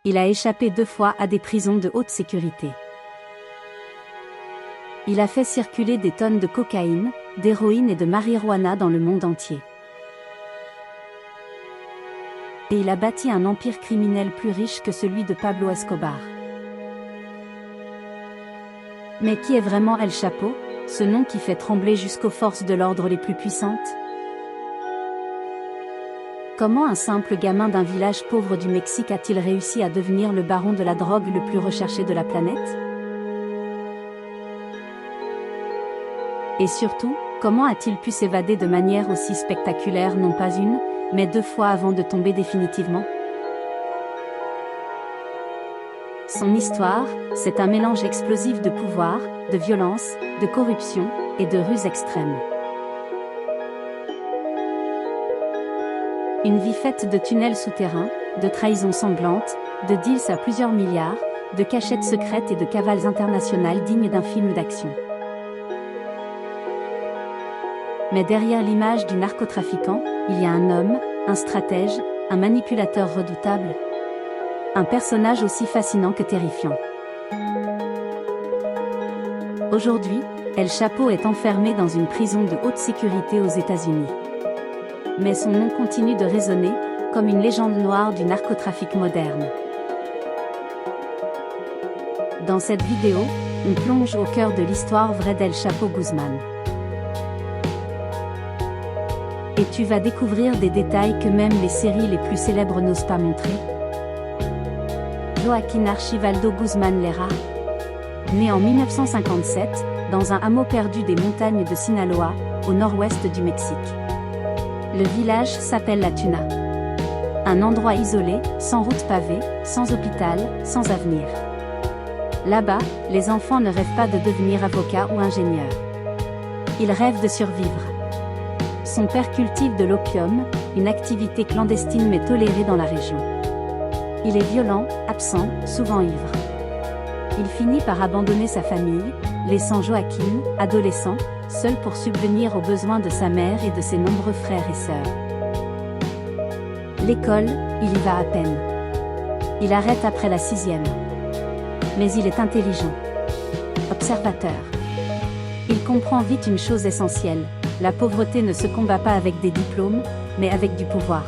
Il a échappé 2 fois à des prisons de haute sécurité. Il a fait circuler des tonnes de cocaïne, d'héroïne et de marijuana dans le monde entier. Et il a bâti un empire criminel plus riche que celui de Pablo Escobar. Mais qui est vraiment El Chapo, ce nom qui fait trembler jusqu'aux forces de l'ordre les plus puissantes? Comment un simple gamin d'un village pauvre du Mexique a-t-il réussi à devenir le baron de la drogue le plus recherché de la planète? Et surtout, comment a-t-il pu s'évader de manière aussi spectaculaire, non pas une, mais 2 fois avant de tomber définitivement? Son histoire, c'est un mélange explosif de pouvoir, de violence, de corruption, et de ruse extrême. Une vie faite de tunnels souterrains, de trahisons sanglantes, de deals à plusieurs milliards, de cachettes secrètes et de cavales internationales dignes d'un film d'action. Mais derrière l'image du narcotrafiquant, il y a un homme, un stratège, un manipulateur redoutable. Un personnage aussi fascinant que terrifiant. Aujourd'hui, El Chapo est enfermé dans une prison de haute sécurité aux États-Unis. Mais son nom continue de résonner, comme une légende noire du narcotrafic moderne. Dans cette vidéo, on plonge au cœur de l'histoire vraie d'El Chapo Guzman. Et tu vas découvrir des détails que même les séries les plus célèbres n'osent pas montrer. Joaquín Archibaldo Guzmán Lara. Né en 1957, dans un hameau perdu des montagnes de Sinaloa, au nord-ouest du Mexique. Le village s'appelle La Tuna. Un endroit isolé, sans route pavée, sans hôpital, sans avenir. Là-bas, les enfants ne rêvent pas de devenir avocat ou ingénieur. Ils rêvent de survivre. Son père cultive de l'opium, une activité clandestine mais tolérée dans la région. Il est violent, absent, souvent ivre. Il finit par abandonner sa famille, laissant Joaquín, adolescent, seul pour subvenir aux besoins de sa mère et de ses nombreux frères et sœurs. L'école, il y va à peine. Il arrête après la 6e. Mais il est intelligent. Observateur. Il comprend vite une chose essentielle, la pauvreté ne se combat pas avec des diplômes, mais avec du pouvoir.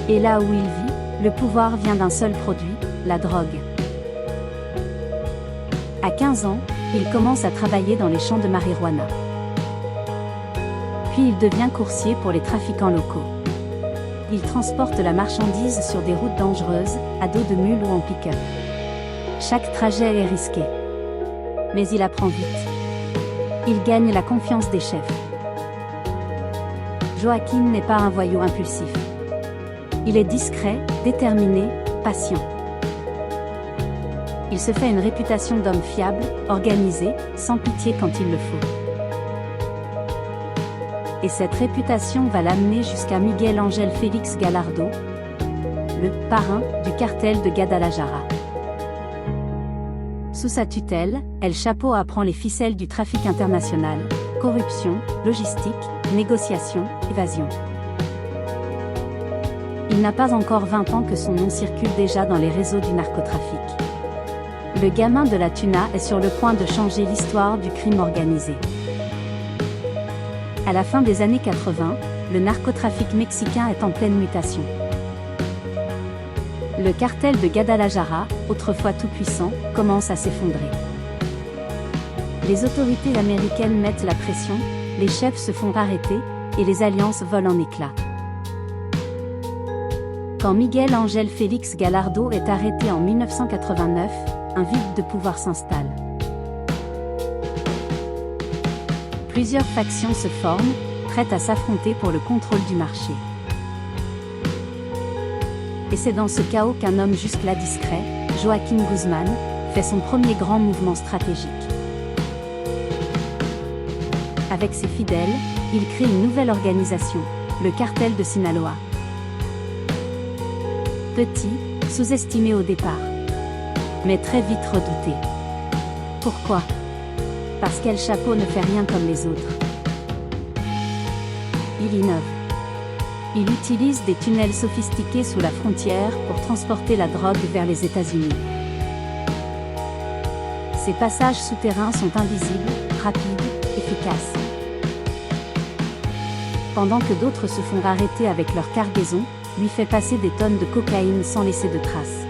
Et là où il vit, le pouvoir vient d'un seul produit, la drogue. À 15 ans, il commence à travailler dans les champs de marijuana. Puis il devient coursier pour les trafiquants locaux. Il transporte la marchandise sur des routes dangereuses, à dos de mule ou en pick-up. Chaque trajet est risqué. Mais il apprend vite. Il gagne la confiance des chefs. Joaquín n'est pas un voyou impulsif. Il est discret, déterminé, patient. Il se fait une réputation d'homme fiable, organisé, sans pitié quand il le faut. Et cette réputation va l'amener jusqu'à Miguel Ángel Félix Gallardo, le parrain du cartel de Guadalajara. Sous sa tutelle, El Chapo apprend les ficelles du trafic international, corruption, logistique, négociation, évasion. Il n'a pas encore 20 ans que son nom circule déjà dans les réseaux du narcotrafic. Le gamin de la Tuna est sur le point de changer l'histoire du crime organisé. À la fin des années 80, le narcotrafic mexicain est en pleine mutation. Le cartel de Guadalajara, autrefois tout puissant, commence à s'effondrer. Les autorités américaines mettent la pression, les chefs se font arrêter, et les alliances volent en éclats. Quand Miguel Ángel Félix Gallardo est arrêté en 1989, un vide de pouvoir s'installe. Plusieurs factions se forment, prêtes à s'affronter pour le contrôle du marché. Et c'est dans ce chaos qu'un homme jusque-là discret, Joaquín Guzmán, fait son premier grand mouvement stratégique. Avec ses fidèles, il crée une nouvelle organisation, le cartel de Sinaloa. Petit, sous-estimé au départ, mais très vite redouté. Pourquoi? Parce qu'El Chapo ne fait rien comme les autres. Il innove. Il utilise des tunnels sophistiqués sous la frontière pour transporter la drogue vers les États-Unis. Ces passages souterrains sont invisibles, rapides, efficaces. Pendant que d'autres se font arrêter avec leur cargaison, lui fait passer des tonnes de cocaïne sans laisser de traces.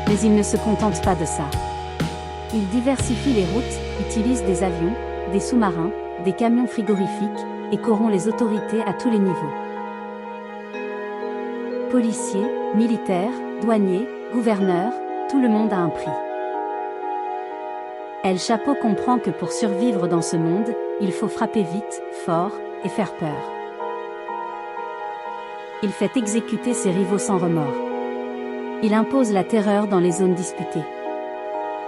Mais il ne se contente pas de ça. Il diversifie les routes, utilise des avions, des sous-marins, des camions frigorifiques, et corrompt les autorités à tous les niveaux. Policiers, militaires, douaniers, gouverneurs, tout le monde a un prix. El Chapo comprend que pour survivre dans ce monde, il faut frapper vite, fort, et faire peur. Il fait exécuter ses rivaux sans remords. Il impose la terreur dans les zones disputées.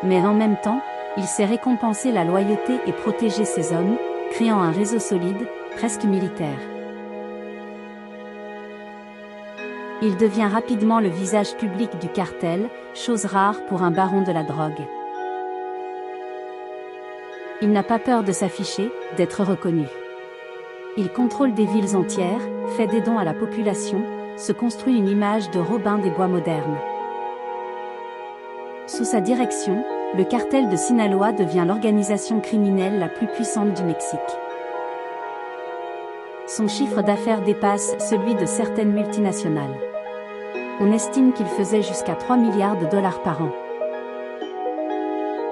Mais en même temps, il sait récompenser la loyauté et protéger ses hommes, créant un réseau solide, presque militaire. Il devient rapidement le visage public du cartel, chose rare pour un baron de la drogue. Il n'a pas peur de s'afficher, d'être reconnu. Il contrôle des villes entières, fait des dons à la population, se construit une image de Robin des Bois moderne. Sous sa direction, le cartel de Sinaloa devient l'organisation criminelle la plus puissante du Mexique. Son chiffre d'affaires dépasse celui de certaines multinationales. On estime qu'il faisait jusqu'à 3 milliards de dollars par an.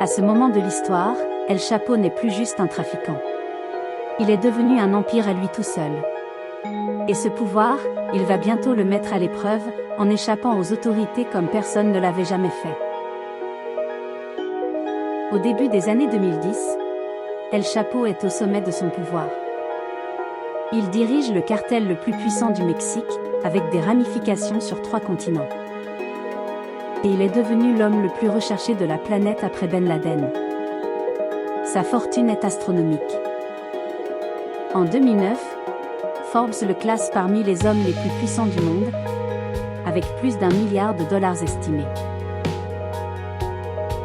À ce moment de l'histoire, El Chapo n'est plus juste un trafiquant. Il est devenu un empire à lui tout seul. Et ce pouvoir, il va bientôt le mettre à l'épreuve, en échappant aux autorités comme personne ne l'avait jamais fait. Au début des années 2010, El Chapo est au sommet de son pouvoir. Il dirige le cartel le plus puissant du Mexique, avec des ramifications sur 3 continents. Et il est devenu l'homme le plus recherché de la planète après Ben Laden. Sa fortune est astronomique. En 2009, Forbes le classe parmi les hommes les plus puissants du monde, avec plus d'1 milliard de dollars estimés.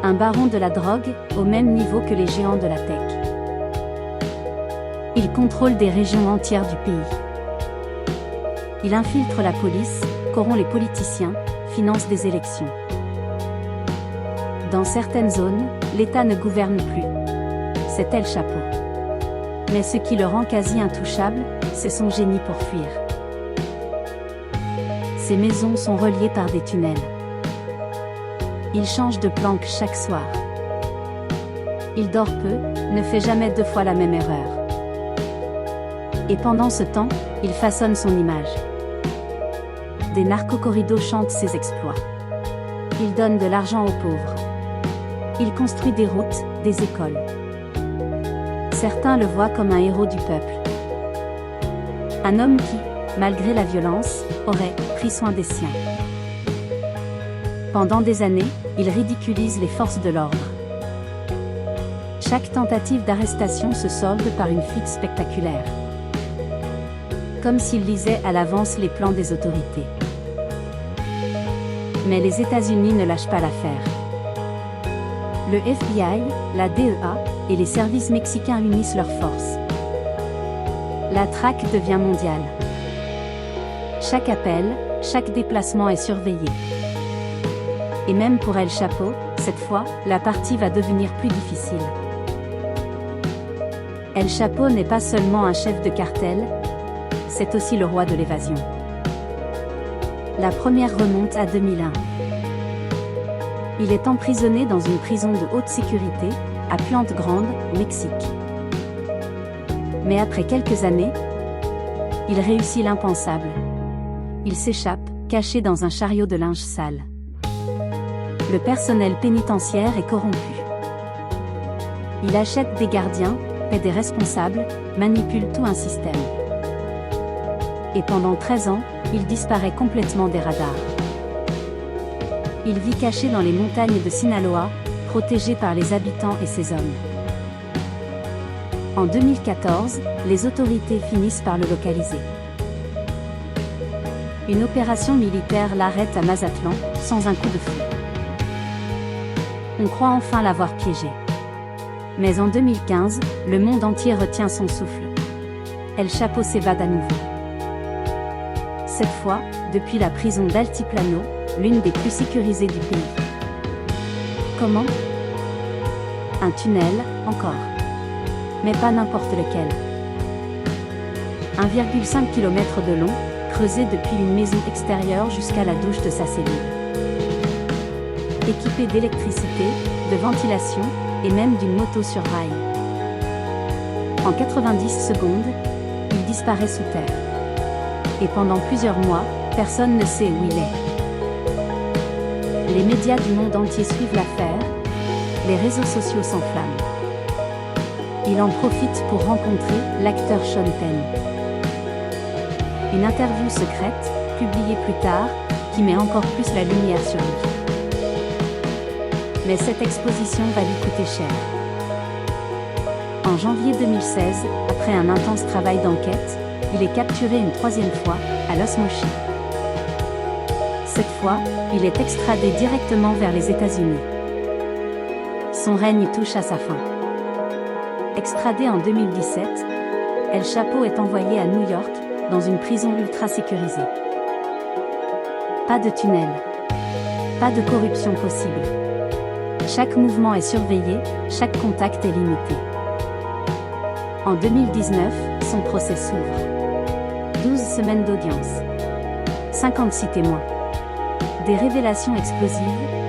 Un baron de la drogue, au même niveau que les géants de la tech. Il contrôle des régions entières du pays. Il infiltre la police, corrompt les politiciens, finance des élections. Dans certaines zones, l'État ne gouverne plus. C'est El Chapo. Mais ce qui le rend quasi intouchable, c'est son génie pour fuir. Ses maisons sont reliées par des tunnels. Il change de planque chaque soir. Il dort peu, ne fait jamais 2 fois la même erreur. Et pendant ce temps, il façonne son image. Des narcocorridos chantent ses exploits. Il donne de l'argent aux pauvres. Il construit des routes, des écoles. Certains le voient comme un héros du peuple. Un homme qui, malgré la violence, aurait pris soin des siens. Pendant des années, il ridiculise les forces de l'ordre. Chaque tentative d'arrestation se solde par une fuite spectaculaire. Comme s'il lisait à l'avance les plans des autorités. Mais les États-Unis ne lâchent pas l'affaire. Le FBI, la DEA, et les services mexicains unissent leurs forces. La traque devient mondiale. Chaque appel, chaque déplacement est surveillé. Et même pour El Chapo, cette fois, la partie va devenir plus difficile. El Chapo n'est pas seulement un chef de cartel, c'est aussi le roi de l'évasion. La première remonte à 2001. Il est emprisonné dans une prison de haute sécurité, à Plante Grande, Mexique. Mais après quelques années, il réussit l'impensable. Il s'échappe, caché dans un chariot de linge sale. Le personnel pénitentiaire est corrompu. Il achète des gardiens, paie des responsables, manipule tout un système. Et pendant 13 ans, il disparaît complètement des radars. Il vit caché dans les montagnes de Sinaloa, protégé par les habitants et ses hommes. En 2014, les autorités finissent par le localiser. Une opération militaire l'arrête à Mazatlan, sans un coup de feu. On croit enfin l'avoir piégé. Mais en 2015, le monde entier retient son souffle. El Chapo s'évade à nouveau. Cette fois, depuis la prison d'Altiplano, l'une des plus sécurisées du pays. Comment? Un tunnel, encore. Mais pas n'importe lequel. 1,5 km de long, creusé depuis une maison extérieure jusqu'à la douche de sa cellule. Équipé d'électricité, de ventilation, et même d'une moto sur rail. En 90 secondes, il disparaît sous terre. Et pendant plusieurs mois, personne ne sait où il est. Les médias du monde entier suivent l'affaire, les réseaux sociaux s'enflamment. Il en profite pour rencontrer l'acteur Sean Penn. Une interview secrète, publiée plus tard, qui met encore plus la lumière sur lui. Mais cette exposition va lui coûter cher. En janvier 2016, après un intense travail d'enquête, il est capturé une troisième fois, à Los Mochis. Cette fois, il est extradé directement vers les États-Unis. Son règne touche à sa fin. Extradé en 2017, El Chapo est envoyé à New York, dans une prison ultra sécurisée. Pas de tunnel. Pas de corruption possible. Chaque mouvement est surveillé, chaque contact est limité. En 2019, son procès s'ouvre. 12 semaines d'audience. 56 témoins. Des révélations explosives,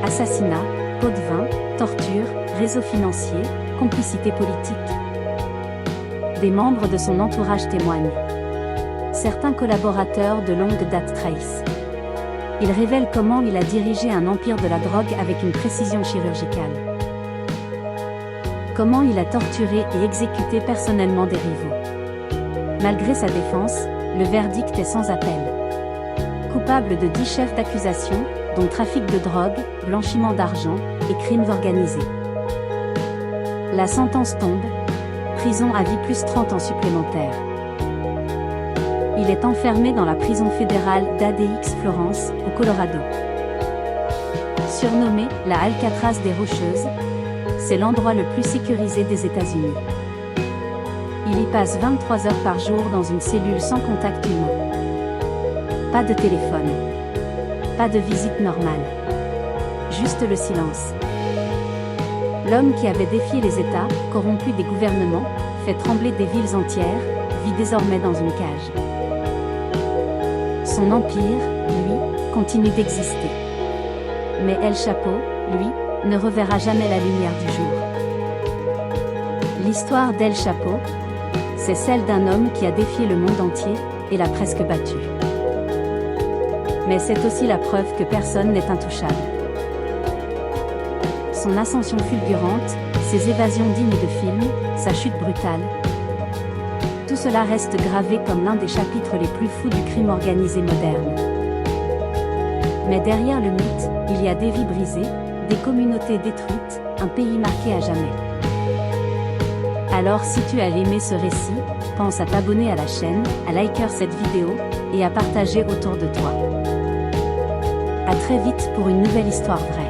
assassinats, pots de vin, torture, réseaux financiers, complicité politique. Des membres de son entourage témoignent. Certains collaborateurs de longue date trahissent. Il révèle comment il a dirigé un empire de la drogue avec une précision chirurgicale. Comment il a torturé et exécuté personnellement des rivaux. Malgré sa défense, le verdict est sans appel. Coupable de 10 chefs d'accusation, dont trafic de drogue, blanchiment d'argent et crimes organisés. La sentence tombe, prison à vie plus 30 ans supplémentaires. Il est enfermé dans la prison fédérale d'ADX Florence, au Colorado. Surnommé la Alcatraz des Rocheuses, c'est l'endroit le plus sécurisé des États-Unis. Il y passe 23 heures par jour dans une cellule sans contact humain. Pas de téléphone. Pas de visite normale. Juste le silence. L'homme qui avait défié les États, corrompu des gouvernements, fait trembler des villes entières, vit désormais dans une cage. Son empire, lui, continue d'exister. Mais El Chapo, lui, ne reverra jamais la lumière du jour. L'histoire d'El Chapo, c'est celle d'un homme qui a défié le monde entier, et l'a presque battu. Mais c'est aussi la preuve que personne n'est intouchable. Son ascension fulgurante, ses évasions dignes de film, sa chute brutale. Tout cela reste gravé comme l'un des chapitres les plus fous du crime organisé moderne. Mais derrière le mythe, il y a des vies brisées, des communautés détruites, un pays marqué à jamais. Alors si tu as aimé ce récit, pense à t'abonner à la chaîne, à liker cette vidéo, et à partager autour de toi. À très vite pour une nouvelle histoire vraie.